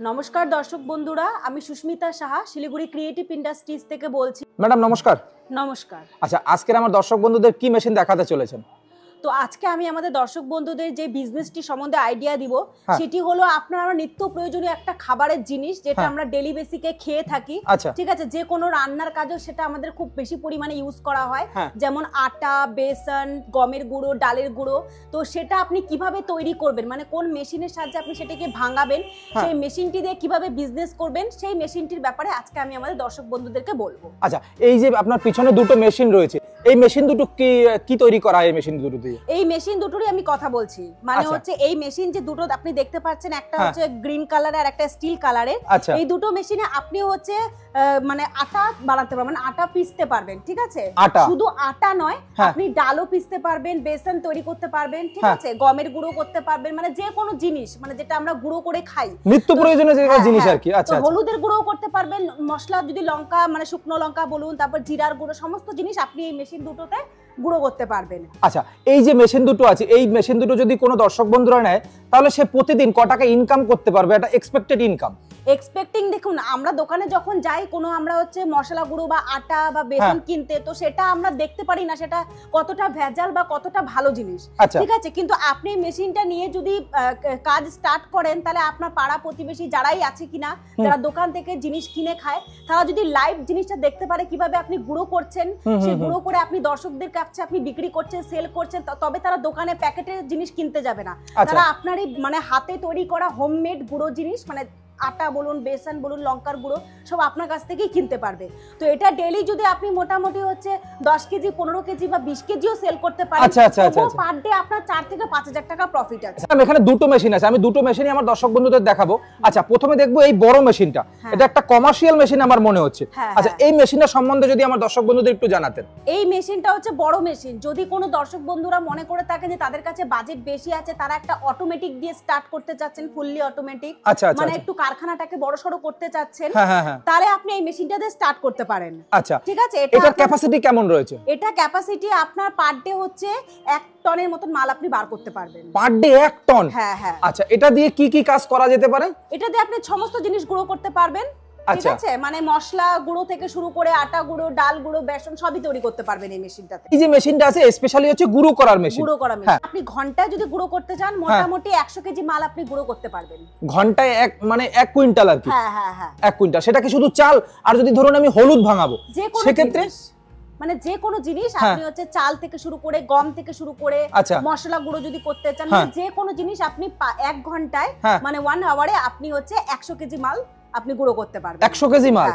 নমস্কার দর্শক বন্ধুরা, আমি সুস্মিতা সাহা শিলিগুড়ি ক্রিয়েটিভ ইন্ডাস্ট্রিজ থেকে বলছি। ম্যাডাম নমস্কার। নমস্কার। আচ্ছা, আজকের আমার দর্শক বন্ধুদের কি মেশিন দেখাতে চলেছেন? তো আজকে আমি আমাদের দর্শক বন্ধুদের যে বিজনেসটি সম্বন্ধে আইডিয়া দিব সেটি হলো আপনার আমার নিত্য প্রয়োজনীয় একটা খাবারের জিনিস যেটা আমরা ডেলি বেসিকে খেয়ে থাকি। ঠিক আছে, যে কোনো রান্নার কাজেও সেটা আমাদের খুব বেশি পরিমাণে ইউজ করা হয়, যেমন আটা, বেসন, গমের গুঁড়ো, ডালের গুঁড়ো। তো সেটা আপনি কিভাবে তৈরি করবেন, মানে কোন মেশিনের সাহায্যে আপনি সেটাকে ভাঙাবেন, সেই মেশিনটি দিয়ে কিভাবে বিজনেস করবেন, সেই মেশিনটির ব্যাপারে আজকে আমি আমাদের দর্শক বন্ধুদেরকে বলবো। আচ্ছা, এই যে আপনার পিছনে দুটো মেশিন রয়েছে, এই মেশিন দুটো কি তৈরি করা হয়? এই মেশিন দুটো দিয়ে এই মেশিন দুটোরই আমি কথা বলছি, মানে হচ্ছে এই মেশিন যে দুটো আপনি দেখতে পাচ্ছেন, একটা হচ্ছে গ্রিন কালারের আর একটা স্টিল কালারের। এই দুটো মেশিনে আপনি হচ্ছে মানে আটা বানাতে পারবেন, মানে আটা পিষতে পারবেন। ঠিক আছে, শুধু আটা নয়, আপনি ডালও পিষতে পারবেন, বেসন তৈরি করতে পারবেন, ঠিক আছে, গমের গুঁড়ো করতে পারবেন, মানে যে কোনো জিনিস, মানে যেটা আমরা গুঁড়ো করে খাই, নিত্য প্রয়োজনীয় যে জিনিস আর কি। আচ্ছা, হলুদের গুঁড়ো করতে পারবেন, মশলা যদি লঙ্কা মানে শুকনো লঙ্কা বলুন, তারপর জিরার গুঁড়ো, সমস্ত জিনিস আপনি এই মেশিন দুটোতে গুঁড়ো করতে পারবেন। আচ্ছা, এই যে মেশিন দুটো আছে, এই মেশিন দুটো যদি কোনো দর্শক বন্ধুরা নেয় তাহলে সে প্রতিদিন ক টাকা ইনকাম করতে পারবে? এটা এক্সপেক্টেড ইনকাম। এক্সপেক্টিং, দেখুন আমরা দোকানে যখন যাই কোনো আমরা হচ্ছে মশলা গুঁড়ো বা আটা বা বেসন কিনতে, তো সেটা আমরা দেখতে পারি না সেটা কতটা ভেজাল বা কতটা ভালো জিনিস। ঠিক আছে, কিন্তু আপনি মেশিনটা নিয়ে যদি কাজ স্টার্ট করেন, তাহলে আপনার পাড়া প্রতিবেশী যারাই আছে কিনা, যারা দোকান থেকে জিনিস কিনে খায়, তারা যদি লাইভ জিনিসটা দেখতে পারে কিভাবে আপনি গুঁড়ো করছেন, সেই গুঁড়ো করে আপনি দর্শকদের কাছে আপনি বিক্রি করছেন, সেল করছেন, তবে তারা দোকানে প্যাকেটের জিনিস কিনতে যাবে না। তারা আপনারই মানে হাতে তৈরি করা হোমমেড গুঁড়ো জিনিস, মানে আটা বলুন, বেসন বলুন, লঙ্কার গুঁড়ো, সব আপনার কাছ থেকেই কিনতে পারবে। তো এটা ডেইলি যদি আপনি মোটামুটি হচ্ছে 10 কেজি, 15 কেজি বা 20 কেজিও সেল করতে পারেন, তো পার ডে আপনার 4 থেকে 5000 টাকা প্রফিট আছে। এখানে দুটো মেশিন আছে, আমি দুটো মেশিনই আমার দর্শক বন্ধুদের দেখাবো। আচ্ছা, প্রথমে দেখবো এই বড় মেশিনটা। এটা একটা কমার্শিয়াল মেশিন আমার মনে হচ্ছে। আচ্ছা, এই মেশিনের সম্বন্ধে যদি আমার দর্শক বন্ধুদের একটু জানাতেন। এই মেশিনটা হচ্ছে বড় মেশিন। যদি কোনো দর্শক বন্ধুরা মনে করে থাকেন যে তাদের কাছে বাজেট বেশি আছে, তারা একটা অটোমেটিক দিয়ে স্টার্ট করতে চাচ্ছেন, ফুললি অটোমেটিক, মানে একটু কারখানাটাকে বড়সড় করতে চাচ্ছেন, তাহলে আপনি এই মেশিনটা দিয়ে স্টার্ট করতে পারেন। আচ্ছা, ঠিক আছে, এটার ক্যাপাসিটি কেমন রয়েছে? এটা ক্যাপাসিটি আপনার পার ডে হচ্ছে 1 টনের মতন মাল আপনি বার করতে পারবেন। Per day 1 ton? হ্যাঁ। আচ্ছা, এটা দিয়ে কি কি কাজ করা যেতে পারে? এটা দিয়ে আপনি সমস্ত জিনিস গুঁড়ো করতে পারবেন। ঠিক আছে, মানে মশলা গুঁড়ো থেকে শুরু করে আটা গুঁড়ো, ডাল গুঁড়ো, বেসন সবই তৈরি করতে পারবেন এই মেশিনটাতে। এই যে মেশিনটা আছে স্পেশালি হচ্ছে গুঁড়ো করার মেশিন। গুঁড়ো করা মেশিন। আপনি ঘন্টায় যদি গুঁড়ো করতে চান, মোটামুটি 100 কেজি মাল আপনি গুঁড়ো করতে পারবেন ঘন্টায়। মানে 1 কুইন্টাল আর কি? হ্যাঁ। 1 কুইন্টাল। সেটা কি শুধু চাল? আর যদি ধরুন আমি হলুদ ভাঙাবো সেক্ষেত্রে? মানে যে কোনো জিনিস আপনি হচ্ছে চাল থেকে শুরু করে, গম থেকে শুরু করে, মশলা গুঁড়ো যদি করতে চান, যে কোনো জিনিস আপনি 1 ঘন্টায় মানে 1 আওয়ারে আপনি হচ্ছে 100 কেজি মাল আপনি গুঁড়ো করতে পারবেন। 100 কেজি মাল,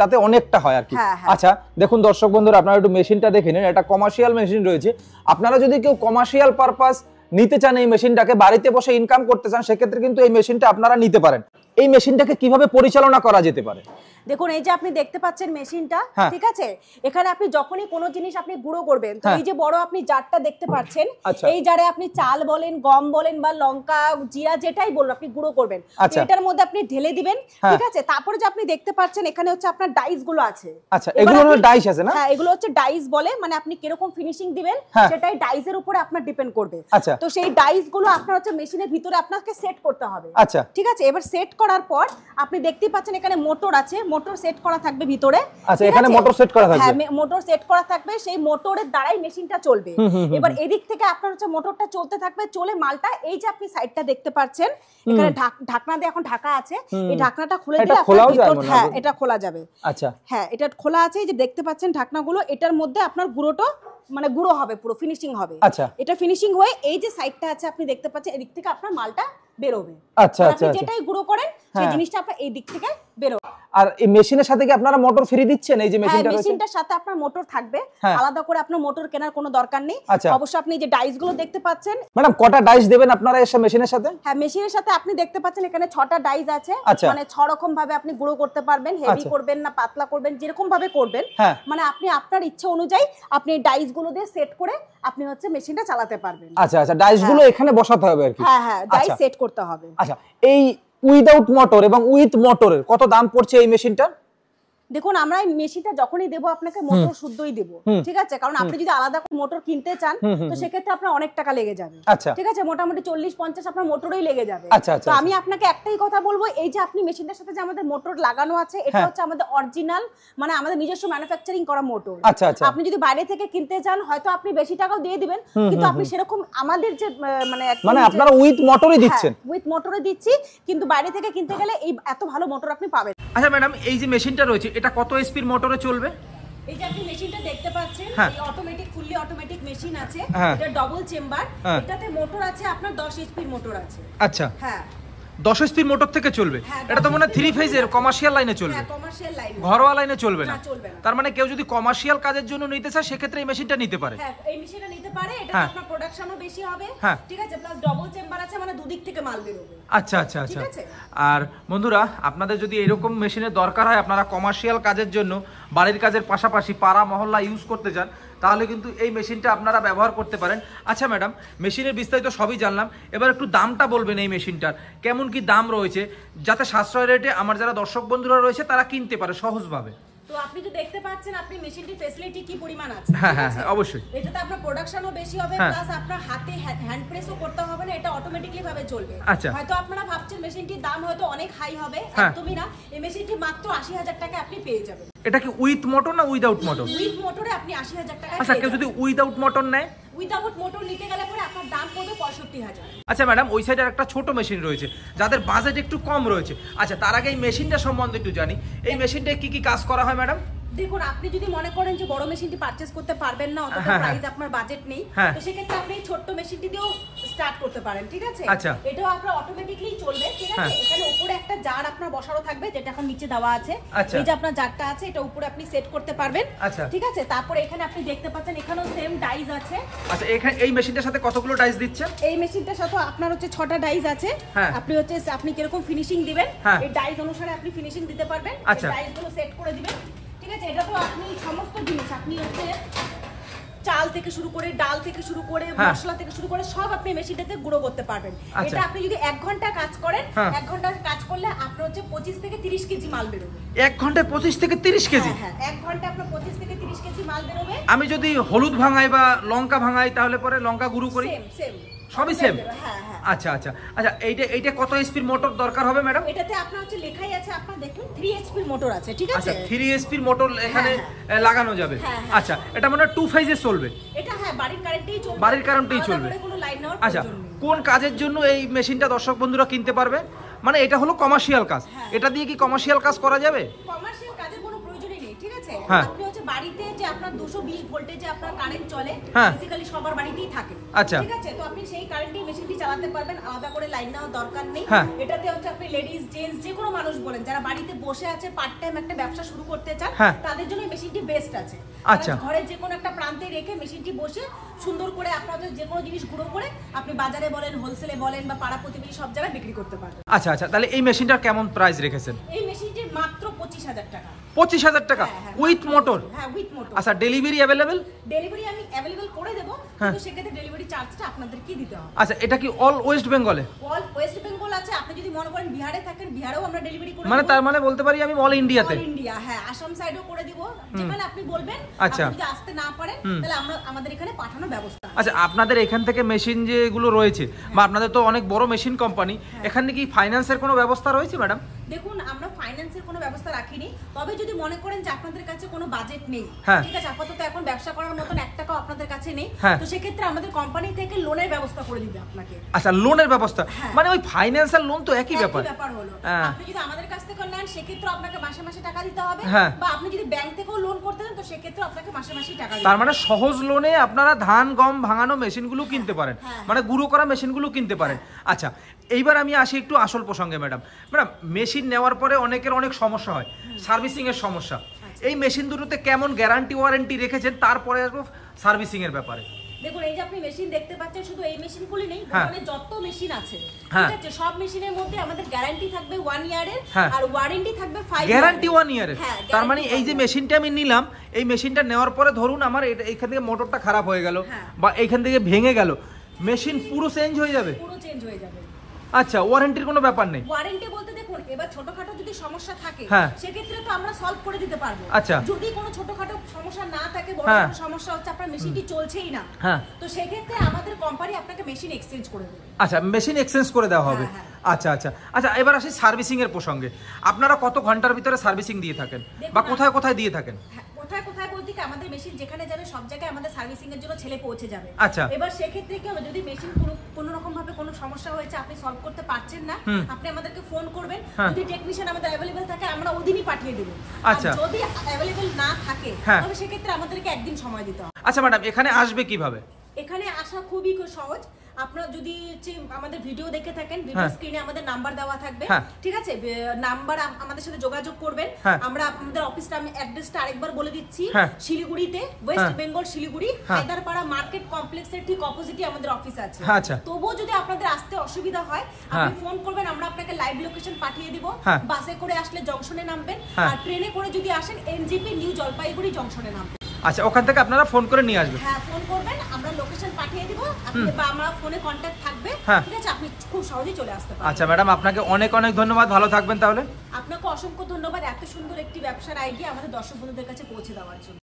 তাতে অনেকটা হয় আর কি। আচ্ছা, দেখুন দর্শক বন্ধুরা, আপনারা একটু মেশিনটা দেখে নিন। এটা কমার্শিয়াল মেশিন রয়েছে। আপনারা যদি কেউ কমার্শিয়াল পারপাস নিতে চান, এই মেশিনটাকে বাড়িতে বসে ইনকাম করতে চান, সেক্ষেত্রে কিন্তু এই মেশিনটা আপনারা নিতে পারেন। এই মেশিনটাকে কিভাবে পরিচালনা করা যেতে পারে? দেখুন, এই যে আপনি দেখতে পাচ্ছেন মেশিনটা, ঠিক আছে, এখানে আপনি যখনই কোনো জিনিস আপনি গুঁড়ো করবেন, তো এই যে বড় আপনি জারটা দেখতে পাচ্ছেন, এই জারে আপনি চাল বলেন, গম বলেন বা লঙ্কা, জিরা, যেটাই বলুন আপনি গুঁড়ো করবেন, এটার মধ্যে আপনি ঢেলে দিবেন। ঠিক আছে, তারপরে যে আপনি দেখতে পাচ্ছেন এখানে হচ্ছে আপনার ডাইস গুলো আছে। আচ্ছা, এগুলো হলো ডাইস আছে না? হ্যাঁ, এগুলো হচ্ছে ডাইস বলে, মানে আপনি কিরকম ফিনিশিং দিবেন সেটাই ডাইসের উপরে আপনার ডিপেন্ড করবে। তো সেই ডাইস গুলো আপনার হচ্ছে মেশিনের ভিতরে আপনাকে সেট করতে হবে। আচ্ছা, ঠিক আছে, এবার সেট করার পর আপনি দেখতেই পাচ্ছেন এখানে মোটর আছে, মোটর সেট করা থাকবে ভিতরে। আচ্ছা, এখানে মোটর সেট করা থাকবে? হ্যাঁ, মোটর সেট করা থাকবে, সেই মোটরের দ্বারাই মেশিনটা চলবে। এবার এদিক থেকে আপনার হচ্ছে মোটরটা চলতে থাকবে, চলে মালটা, এই যে আপনি সাইডটা দেখতে পাচ্ছেন এখানে ঢাকনা দিয়ে এখন ঢাকা আছে, এই ঢাকনাটা খুলে দিলে হ্যাঁ এটা খোলা যাবে। আচ্ছা, হ্যাঁ, এটা খোলা আছে, এই যে দেখতে পাচ্ছেন ঢাকনাগুলো, এটার মধ্যে আপনার গুঁড়োটা মানে গুঁড়ো হবে, পুরো ফিনিশিং হবে। আচ্ছা, এটা ফিনিশিং হয়ে এই যে সাইডটা আছে আপনি দেখতে পাচ্ছেন, এদিক থেকে আপনার মালটা বেরোবে। আচ্ছা, আপনি যেটাই গুঁড়ো করেন সেই জিনিসটা আপনার এই দিক থেকে বেরোবে। আর এই মেশিনের সাথে কি আপনারা মোটর ফ্রি দিচ্ছেন? এই যে মেশিনটা রয়েছে, মেশিনটার সাথে আপনার মোটর থাকবে, আলাদা করে আপনার মোটর কেনার কোনো দরকার নেই। অবশ্য আপনি যে ডাইস গুলো দেখতে পাচ্ছেন, ম্যাডাম কটা ডাইস দেবেন আপনারা এই মেশিনের সাথে? হ্যাঁ, মেশিনের সাথে আপনি দেখতে পাচ্ছেন এখানে 6টা ডাইস আছে, মানে 6 রকম ভাবে আপনি গুঁড়ো করতে পারবেন, হেভি করবেন না পাতলা করবেন, যেরকম ভাবে করবেন, মানে আপনি আপনার ইচ্ছা অনুযায়ী আপনি ডাইস গুলো দিয়ে সেট করে আপনি হচ্ছে মেশিনটা চালাতে পারবেন। আচ্ছা, ডাইস গুলো এখানে বসাতে হবে আর কি? হ্যাঁ, ডাইস সেট করতে হবে। আচ্ছা, এই উইদাউট মোটর এবং উইথ মোটরের কত দাম পড়ছে এই মেশিনটা? দেখুন আমরা এই মেশিনটা যখনই দেবো আপনাকে মোটর শুদ্ধই দেবো, ঠিক আছে? কারণ আপনি যদি আলাদা করে মোটর কিনতে চান তো সেক্ষেত্রে আপনার অনেক টাকা লেগে যাবে, ঠিক আছে? মোটামুটি 40-50 আপনার মোটরই লেগে যাবে। তো আমি আপনাকে একটাই কথা বলবো, এই যে আপনি মেশিনটার সাথে যে আমাদের মোটর লাগানো আছে এটা হচ্ছে আমাদের অরিজিনাল, মানে আমাদের নিজস্ব ম্যানুফ্যাকচারিং করা মোটর। আপনি যদি বাইরে থেকে কিনতে চান হয়তো আপনি বেশি টাকাও দিয়ে দিবেন, কিন্তু আপনি সেরকম আমাদের যে মানে আপনারা উইথ মোটরই দিচ্ছেন? উইথ মোটরই দিচ্ছি, কিন্তু বাইরে থেকে কিনতে গেলে এই এত ভালো মোটর আপনি পাবেন। আচ্ছা ম্যাডাম, এই যে মেশিনটা রয়েছে এটা কত এসপির মোটরে চলবে? এই যে আপনি মেশিনটা দেখতে পাচ্ছেন, এই অটোমেটিক ফুললি অটোমেটিক মেশিন আছে, এটা ডাবল চেম্বার, এটাতে মোটর আছে আপনার 10 এইচপির মোটর আছে। আচ্ছা, হ্যাঁ 10 এইচপির মোটর থেকে চলবে? এটা তো মনে হয় 3 ফেজের কমার্শিয়াল লাইনে চলবে? হ্যাঁ কমার্শিয়াল লাইনে, ঘরোয়া লাইনে চলবে না। চলবে না। তার মানে কেউ যদি কমার্শিয়াল কাজের জন্য নিতে চায় সেক্ষেত্রে এই মেশিনটা নিতে পারে? হ্যাঁ এই মেশিনটা নিতে পারে, এটা আপনার প্রোডাকশনও বেশি হবে, ঠিক আছে? প্লাস ডাবল চেম্বার আছে, মানে দুদিক থেকে মাল বের হবে। আচ্ছা আচ্ছা আচ্ছা। আর বন্ধুরা আপনাদের যদি এরকম মেশিনের দরকার হয়, আপনারা কমার্শিয়াল কাজের জন্য বাড়ির কাজের পাশাপাশি পাড়া মহল্লা ইউজ করতে চান, তাহলে কিন্তু এই মেশিনটা আপনারা ব্যবহার করতে পারেন। আচ্ছা ম্যাডাম, মেশিনের বিস্তারিত সবই জানলাম, এবার একটু দামটা বলবেন এই মেশিনটার কেমন কি দাম রয়েছে, যাতে সাশ্রয় রেটে আমার যারা দর্শক বন্ধুরা রয়েছে তারা কিনতে পারে সহজভাবে। তো আপনি তো দেখতে পাচ্ছেন আপনি মেশিনটির ফ্যাসিলিটি কি পরিমাণ আছে। হ্যাঁ হ্যাঁ অবশ্যই। এটাতে আপনার প্রোডাকশনও বেশি হবে, প্লাস আপনার হাতে হ্যান্ড প্রেসও করতে হবে না, এটা অটোমেটিক্যালি ভাবে চলবে। হয়তো আপনারা ভাবছেন মেশিনটির দাম হয়তো অনেক হাই হবে, একদমই না। এই মেশিনটি মাত্র 80,000 টাকা আপনি পেয়ে যাবেন। এটা কি উইথ মোটর না উইদাউট মোটর? উইথ মোটরে আপনি 80,000 টাকা। আচ্ছা, কেউ যদি উইদাউট মোটর নেয়? উইদাউট মোটর নিতে গেলে পরে আপনার দাম পড়বে 65,000। আচ্ছা ম্যাডাম, ওই সাইডে একটা ছোট মেশিন রয়েছে যাদের বাজেট একটু কম রয়েছে। আচ্ছা, তার আগে এই মেশিনটা সম্বন্ধে একটু জানি, এই মেশিনটা কি কি কাজ করা হয় ম্যাডাম? দেখুন আপনি যদি মনে করেন যে বড় মেশিনটি পারচেজ করতে পারবেন না, অতটা প্রাইস আপনার বাজেট নেই, তো সেক্ষেত্রে আপনি ছোট মেশিনটি দিয়েও স্টার্ট করতে পারেন, ঠিক আছে? এটাও আপনার অটোমেটিক্যালি চলবে, ঠিক আছে? এখানে উপরে একটা জার আপনার বসানো থাকবে, যেটা এখন নিচে দেওয়া আছে। এই যে আপনার জারটা আছে, এটা উপরে আপনি সেট করতে পারবেন, ঠিক আছে? তারপর এখানে আপনি দেখতে পাচ্ছেন এখানেও সেম ডাইস আছে। আচ্ছা, এখানে এই মেশিনটার সাথে কতগুলো ডাইস দিচ্ছেন? এই মেশিনটার সাথে আপনার হচ্ছে 6টা ডাইস আছে। আপনি কিরকম ফিনিশিং দিবেন এই ডাইস অনুসারে আপনি ফিনিশিং দিতে পারবেন। ডাইসগুলো সেট করে দিবেন, ঠিক আছে? এটা তো আপনি সমস্ত জিনিস আপনি হচ্ছে চাল থেকে শুরু করে ডাল থেকে শুরু করে মশলা থেকে শুরু করে সব আপনি মেশিনটাতে গুঁড়ো করতে পারবেন। এটা আপনি যদি 1 ঘন্টা কাজ করেন, 1 ঘন্টা কাজ করলে আপনার হচ্ছে 25 থেকে 30 কেজি মাল বেরোবে। 1 ঘন্টায় 25 থেকে 30 কেজি? হ্যাঁ 1 ঘন্টা আপনার 25 থেকে 30 কেজি মাল বেরোবে। আমি যদি হলুদ ভাঙাই বা লঙ্কা ভাঙাই তাহলে পরে লঙ্কা গুঁড়ো করি? সেম সবই সেম? আচ্ছা আচ্ছা আচ্ছা। এইটা কত এইচপির মোটর দরকার হবে ম্যাডাম? এটাতে আপনার হচ্ছে লেখাই আছে, আপনারা দেখুন 3 এইচপির মোটর আছে, ঠিক আছে? আচ্ছা, 3 এইচপির মোটর এখানে লাগানো যাবে। আচ্ছা, এটা মানে 2 ফেজে চলবে? এটা বাড়ির কারেন্টেই চলবে। বাড়ির কারেন্টেই চলবে। কোনো লাইন নেওয়ার আচ্ছা, প্রয়োজন নেই। কোন কাজের জন্য এই মেশিনটা দর্শক বন্ধুরা কিনতে পারবে? মানে এটা হলো কমার্শিয়াল কাজ, এটা দিয়ে কি কমার্শিয়াল কাজ করা যাবে? কমার্শিয়াল কাজের কোনো প্রয়োজনই নেই, ঠিক আছে? আপনি হচ্ছে বাড়িতে যে আপনার 220 ভোল্টেজে আপনার কারেন্ট চলে, বেসিক্যালি সবার বাড়িতেই থাকে, ঠিক আছে? তো আপনি সেই কারেন্টেই মেশিনটি চালাতে পারবেন, আলাদা করে লাইন নেওয়ার দরকার নেই। এটাতে হচ্ছে আপনি লেডিজ জেন্টস যে কোনো মানুষ বলেন যারা বাড়িতে বসে আছে পার্ট টাইম একটা ব্যবসা শুরু করতে চান, তাদের জন্য মেশিনটি বেস্ট আছে। আচ্ছা, ঘরে যে কোনো একটা প্রান্তে রেখে মেশিনটি বসে সুন্দর করে আপনাদের যে কোনো জিনিস গুঁড়ো করে আপনি বাজারে বলেন, হোলসেলে বলেন বা পাড়া প্রতিবেশী সব জায়গায় বিক্রি করতে পারবেন। আচ্ছা আচ্ছা, তাহলে এই মেশিনটার কেমন প্রাইস রেখেছেন? এই মেশিনটির মাত্র 25,000 টাকা। 25,000 টাকা উইথ মোটর? হ্যাঁ উইথ মোটর। আচ্ছা, ডেলিভারি अवेलेबल? ডেলিভারি আমি अवेलेबल করে দেব, কিন্তু সেক্ষেত্রে ডেলিভারি চার্জটা আপনাদের কি দিতে হবে। আচ্ছা, এটা কি অল ওয়েস্ট বেঙ্গলে? অল ওয়েস্ট বেঙ্গল আছে, আপনি যদি মনে করেন বিহারে থাকেন বিহারেও আমরা ডেলিভারি করে দেব। মানে তার মানে বলতে পারি আমি অল ইন্ডিয়াতে? অল ইন্ডিয়া, হ্যাঁ। আসাম সাইডও করে দিব, যেখানে আপনি বলবেন। আপনি যদি আসতে না পারেন তাহলে আমরা আমাদের এখানে পাঠানোর ব্যবস্থা। আচ্ছা, আপনাদের এখান থেকে মেশিন যেগুলো রয়েছে বা আপনাদের তো অনেক বড় মেশিন কোম্পানি, এখানে কি ফাইন্যান্সের কোনো ব্যবস্থা রয়েছে ম্যাডাম? দেখুন আমরা ফাইন্যান্সের কোনো ব্যবস্থা রাখিনি, তবে যদি মনে করেন যে আপনাদের কাছে কোনো বাজেট নেই, ঠিক আছে, আপাতত এখন ব্যবসা করার মতন 1 টাকাও আপনাদের কাছে নেই, তো সেক্ষেত্রে আমাদের কোম্পানি থেকে লোনের ব্যবস্থা করে দিবে আপনাকে। আচ্ছা, লোনের ব্যবস্থা? মানে ওই ফাইন্যান্স আর লোন তো একই ব্যাপার হলো। আপনি যদি আমাদের কাছ থেকে নেন সেক্ষেত্রে আপনাকে মাসে মাসে টাকা দিতে হবে, বা আপনি যদি ব্যাংক থেকেও লোন করতে চান তো সেক্ষেত্রে আপনাকে মাসে মাসে টাকা দিতে হবে। তার মানে সহজ লোনে আপনারা ধান গম ভাঙানো মেশিনগুলো কিনতে পারেন, মানে গুঁড়ো করা মেশিনগুলো কিনতে পারেন। আচ্ছা, এইবার আমি আসি একটু আসল প্রসঙ্গে ম্যাডাম। মেশিন নেওয়ার পরে অনেকের অনেক সমস্যা হয়, সার্ভিসিং এর সমস্যা। এই মেশিন দুটোতে কেমন গ্যারান্টি ওয়ারেন্টি রেখেছেন, তারপরে আসবো সার্ভিসিং এর ব্যাপারে। দেখুন এই যে আপনি মেশিন দেখতে পাচ্ছেন, শুধু এই মেশিনগুলি নেই, দোকানে যত মেশিন আছে, ঠিক আছে, সব মেশিনের মধ্যে আমাদের গ্যারান্টি থাকবে 1 ইয়ারের, আর ওয়ারেন্টি থাকবে 5 গ্যারান্টি 1 ইয়ারের। তার মানে এই যে মেশিনটা আমি নিলাম, এই মেশিনটা নেওয়ার পরে ধরুন আমার এইখান থেকে মোটরটা খারাপ হয়ে গেল বা এইখান থেকে ভেঙে গেল, মেশিন পুরো চেঞ্জ হয়ে যাবে? পুরো চেঞ্জ হয়ে যাবে। আচ্ছা, ওয়ারেন্টির কোনো ব্যাপার নেই? ওয়ারেন্টি বলতে দেখুন এবার ছোটখাটো যদি সমস্যা থাকে হ্যাঁ সেক্ষেত্রে তো আমরা সলভ করে দিতে পারবো। আচ্ছা যদি কোনো ছোটখাটো সমস্যা না থাকে, বড় কোনো সমস্যা হচ্ছে আপনার মেশিনটি চলছেই না, হ্যাঁ তো সেক্ষেত্রে আমাদের কোম্পানি আপনাকে মেশিন এক্সচেঞ্জ করে দেবে। আচ্ছা মেশিন এক্সচেঞ্জ করে দেওয়া হবে। আচ্ছা আচ্ছা আচ্ছা, এবার আসি সার্ভিসিং এর প্রসঙ্গে। আপনারা কত ঘন্টার ভিতরে সার্ভিসিং দিয়ে থাকেন বা কোথায় কোথায় দিয়ে থাকেন? কোথায় কোথায় বলতে কি আমাদের মেশিন যেখানে যাবে সব জায়গায় আমাদের সার্ভিসিং এর জন্য ছেলে পৌঁছে যাবে। আচ্ছা এবার সেক্ষেত্রে কি হবে, যদি মেশিন কোনো রকম ভাবে কোনো সমস্যা হয়েছে আপনি সলভ করতে পারছেন না, আপনি আমাদেরকে ফোন করবেন, যদি টেকনিশিয়ান আমাদের অ্যাভেলেবল থাকে আমরা ওদিনই পাঠিয়ে দেব। আচ্ছা যদি অ্যাভেলেবল না থাকে তবে সেক্ষেত্রে আমাদেরকে একদিন সময় দিতে হবে। আচ্ছা ম্যাডাম, এখানে আসবে কিভাবে? এখানে আসা খুবই সহজ। আপনারা যদি আমাদের ভিডিও দেখে থাকেন, ভিডিও স্ক্রিনে আমাদের নাম্বার দেওয়া থাকবে, ঠিক আছে? নাম্বার আমাদের সাথে যোগাযোগ করবেন। আমরা আমাদের অফিসটা, আমি অ্যাড্রেসটা আরেকবার বলে দিচ্ছি, শিলিগুড়িতে, ওয়েস্ট বেঙ্গল শিলিগুড়ি, হায়দারপাড়া মার্কেট কমপ্লেক্সের ঠিক অপোজিটে আমাদের অফিস আছে। তবুও যদি আপনাদের আসতে অসুবিধা হয় আপনি ফোন করবেন, আমরা আপনাকে লাইভ লোকেশন পাঠিয়ে দিব। বাসে করে আসলে জংশনে নামবেন, আর ট্রেনে করে যদি আসেন এনজিপি নিউ জলপাইগুড়ি জংশনে নামবেন। আচ্ছা, ওখান থেকে আপনারা ফোন করে নিয়ে আসবেন? হ্যাঁ, ফোন করবেন, আমরা লোকেশন পাঠিয়ে দিব, আপনি বা আমরা ফোনে কন্টাক্ট থাকবে, ঠিক আছে? আপনি খুব সহজেই চলে আসতে পারবেন। আচ্ছা ম্যাডাম, আপনাকে অনেক অনেক ধন্যবাদ, ভালো থাকবেন তাহলে। আপনাকে অসংখ্য ধন্যবাদ এত সুন্দর একটি ব্যবসার আইডিয়া আমাদের দর্শক বন্ধুদের কাছে পৌঁছে দেওয়ার জন্য।